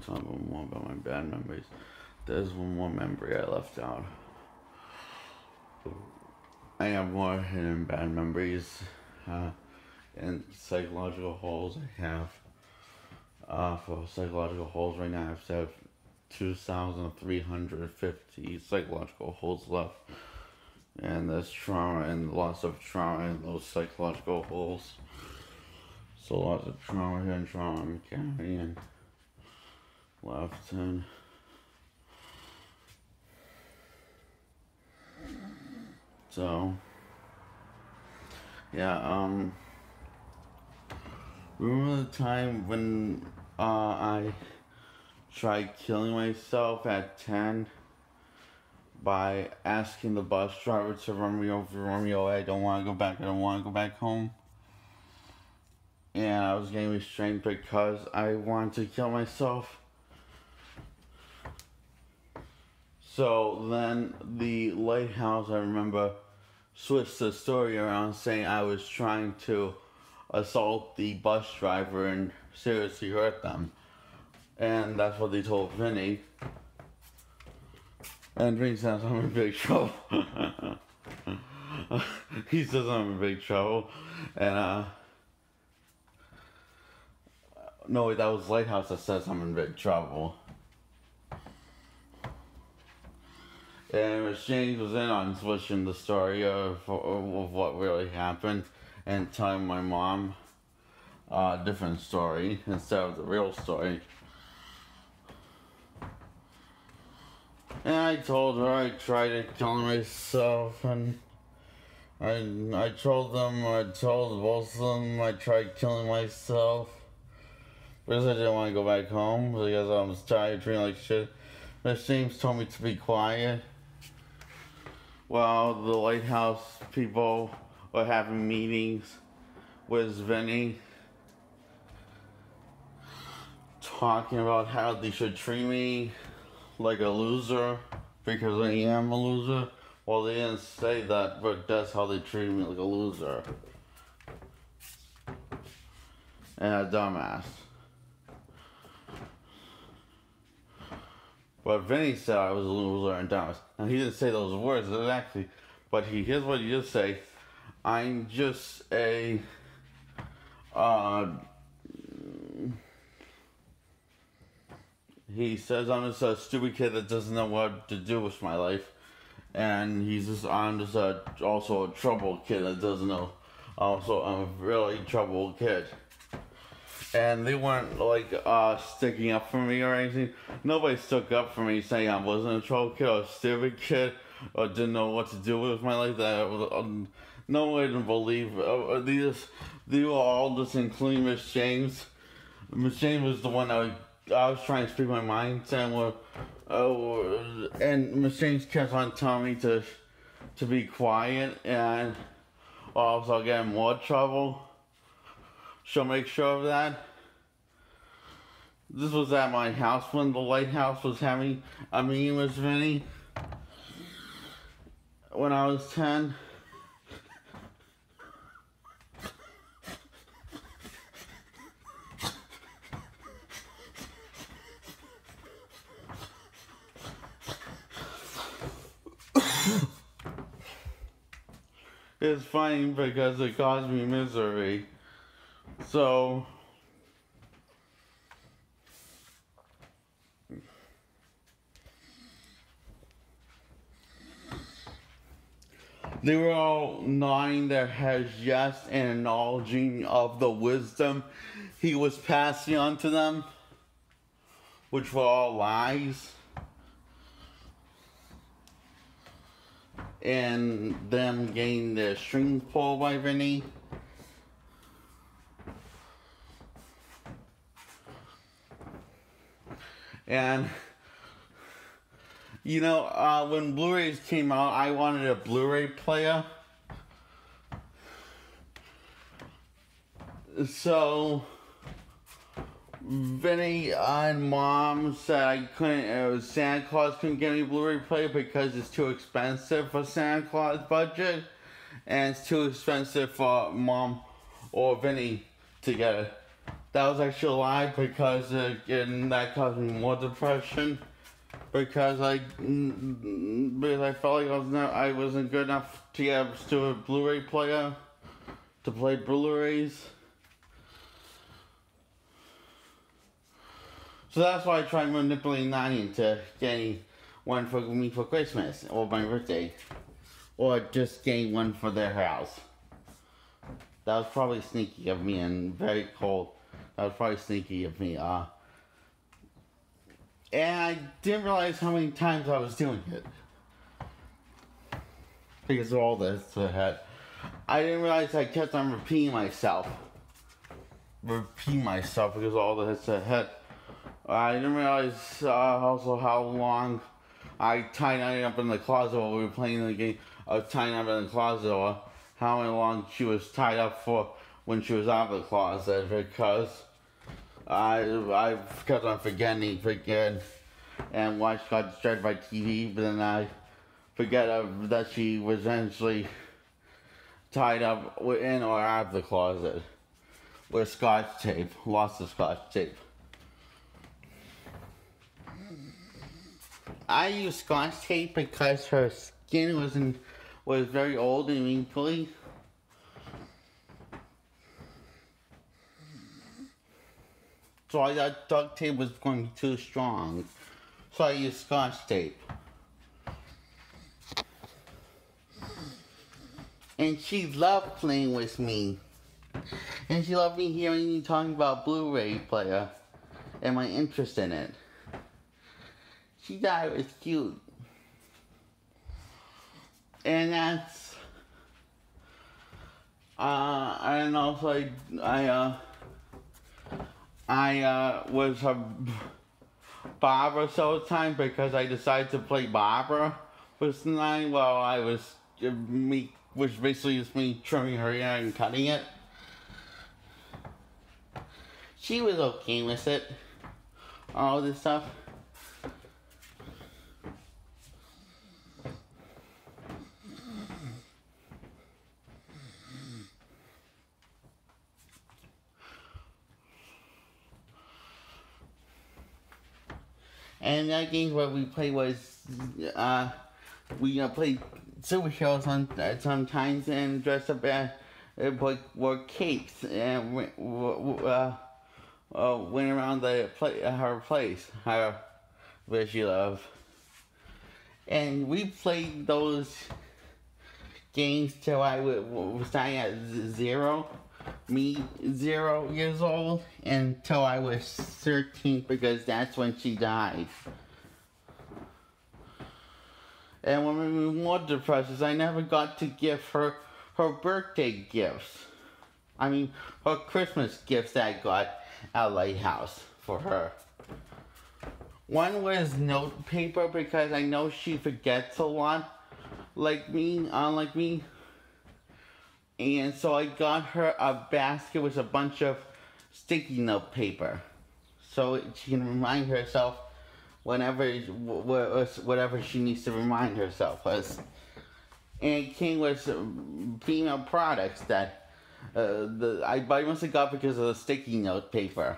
talk about more about my bad memories. There's one more memory I left out. I have more hidden bad memories and psychological holes I have. For psychological holes right now, I have 2,350 psychological holes left. And there's trauma and lots of trauma in those psychological holes. So lots of trauma here and trauma I'm carrying left. And so yeah, remember the time when I tried killing myself at 10 by asking the bus driver to run me over, I don't want to go back, I don't want to go back home. And I was getting restrained because I wanted to kill myself. So then the lighthouse, I remember, switched the story around saying I was trying to assault the bus driver and seriously hurt them. And that's what they told Vinny. And Vinny says I'm in big trouble. He says I'm in big trouble. And no, wait, that was Lighthouse that says I'm in big trouble. And Miss James was in on switching the story of what really happened and telling my mom a different story instead of the real story. And I told her I tried to kill myself, and I told both of them I tried killing myself because I didn't want to go back home because I was tired of treating like shit. Miss James told me to be quiet while the lighthouse people were having meetings with Vinny, talking about how they should treat me like a loser because I am a loser. Well, they didn't say that, but that's how they treat me, like a loser and a dumbass. But Vinny said I was a loser and dumbass. Now, he didn't say those words exactly, but here's what he did say. I'm just a he says I'm just a stupid kid that doesn't know what to do with my life. And I'm just also a troubled kid that doesn't know. Also, I'm a really troubled kid. And they weren't sticking up for me or anything. Nobody stuck up for me saying I wasn't a troubled kid or a stupid kid or didn't know what to do with my life. No one didn't believe. They were all just including Miss James. Miss James was the one that I was trying to speak my mind, saying, and Miss James kept on telling me to be quiet, and also I'll get in more trouble. She'll make sure of that. This was at my house when the lighthouse was having a meeting with Vinny when I was 10. It's funny because it caused me misery. So they were all nodding their heads yes and acknowledging of the wisdom he was passing on to them, which were all lies. And them getting their strings pulled by Vinny. And, when Blu-rays came out, I wanted a Blu-ray player. So Vinny and Mom said I couldn't, Santa Claus couldn't get me a Blu-ray player because it's too expensive for Santa Claus budget, and it's too expensive for Mom or Vinny to get that was actually a lie because and that caused me more depression because because I felt like I wasn't good enough to get to a Blu-ray player to play Blu-rays. So that's why I tried manipulating Nani into getting one for me for Christmas or my birthday, or just getting one for their house. That was probably sneaky of me and very cold. That was probably sneaky of me. And I didn't realize how many times I was doing it. Because of all this I had. I didn't realize I kept on repeating myself. Because of all this I had. I didn't realize also how long I tied Nani up in the closet while we were playing the game. I was tying up in the closet, or how long she was tied up for when she was out of the closet, because I kept on forgetting, and once got distracted by TV, but then I forget that she was eventually tied up in or out of the closet with Scotch tape, lots of Scotch tape. I used Scotch tape because her skin was very old and wrinkly. So I thought duct tape was going to be too strong. So I used Scotch tape. And she loved playing with me. And she loved me hearing me talking about Blu-ray player and my interest in it. She thought it was cute. And that's and also I was a Barbara so time because I decided to play Barbara with tonight while I was which basically is me trimming her hair and cutting it. She was okay with it. All this stuff. And that game what we played was we played superheroes sometimes and dressed up as wore capes and went around her place, where she lived. And we played those games till I was starting at 0 years old, until I was 13, because that's when she died. And what made me more depressed is I never got to give her birthday gifts. I mean, her Christmas gifts that I got at Lighthouse for her. One was note paper, because I know she forgets a lot, unlike me. And so I got her a basket with a bunch of sticky note paper, so she can remind herself whatever she needs to remind herself of. And it came with female products that I mostly got because of the sticky note paper.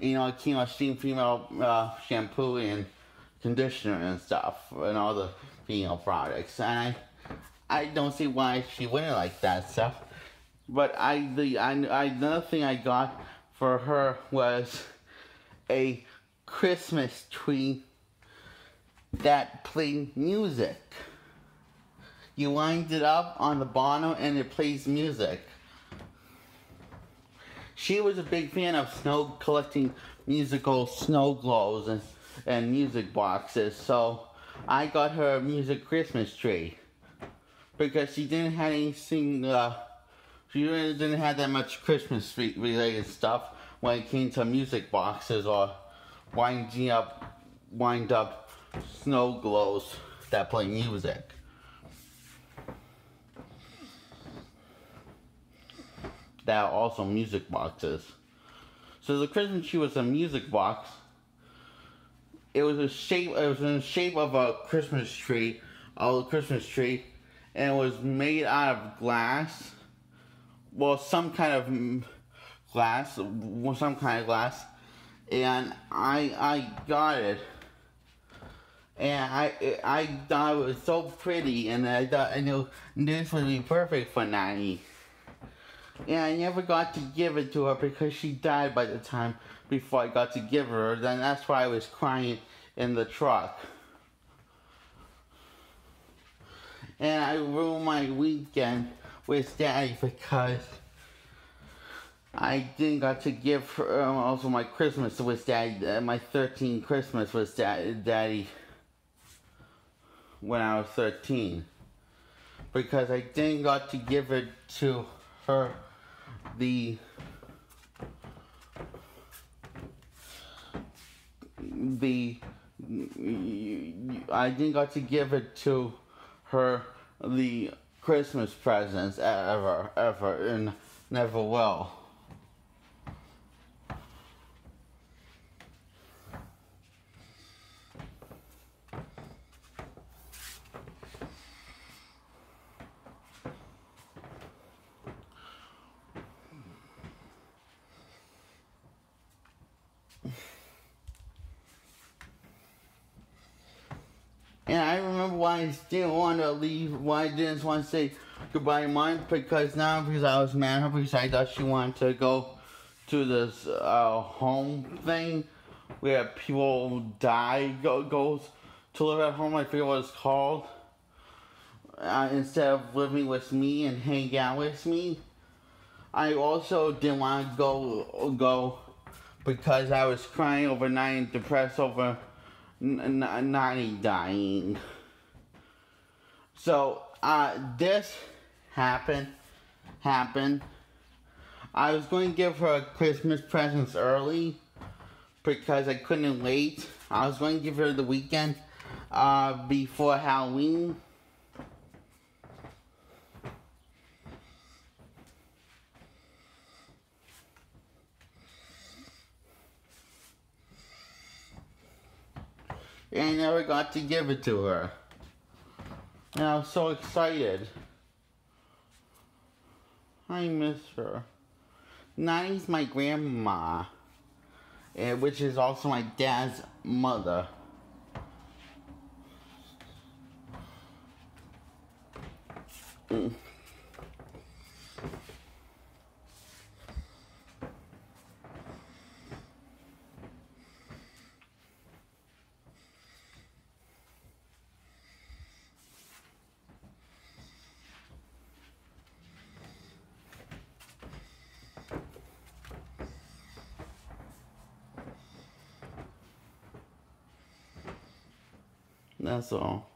You know, it came with female shampoo and conditioner and stuff, and all the female products. And I don't see why she wouldn't like that stuff. But another thing I got for her was a Christmas tree that played music. You wind it up on the bottom and it plays music. She was a big fan of collecting musical snow globes and music boxes, so I got her a music Christmas tree. Because she didn't have anything, she really didn't have that much Christmas related stuff when it came to music boxes or wind up snow globes that play music. That are also music boxes. So the Christmas tree was a music box. It was in the shape of a Christmas tree, and it was made out of glass. Well, some kind of glass, some kind of glass, and I got it, and I thought it was so pretty, and I thought I knew this would be perfect for Nanny. And I never got to give it to her because she died by the time before I got to give her. Then that's why I was crying in the truck. And I ruined my weekend with Daddy because I didn't got to give her also my Christmas with Daddy. My 13th Christmas was Daddy when I was 13 because I didn't got to give it to her. I didn't got to give it to her the Christmas presents ever, and never will. And I remember why I didn't want to leave, why I didn't want to say goodbye to Mom, because I was mad at her because I thought she wanted to go to this home thing where people die, goes to live at home, I forget what it's called, instead of living with me and hang out with me. I also didn't want to go because I was crying overnight and depressed over Nanny dying. So this happened. I was going to give her Christmas presents early because I couldn't wait. I was going to give her the weekend before Halloween. And I never got to give it to her. And I was so excited. I miss her. Nanny's my grandma, which is also my dad's mother. That's all.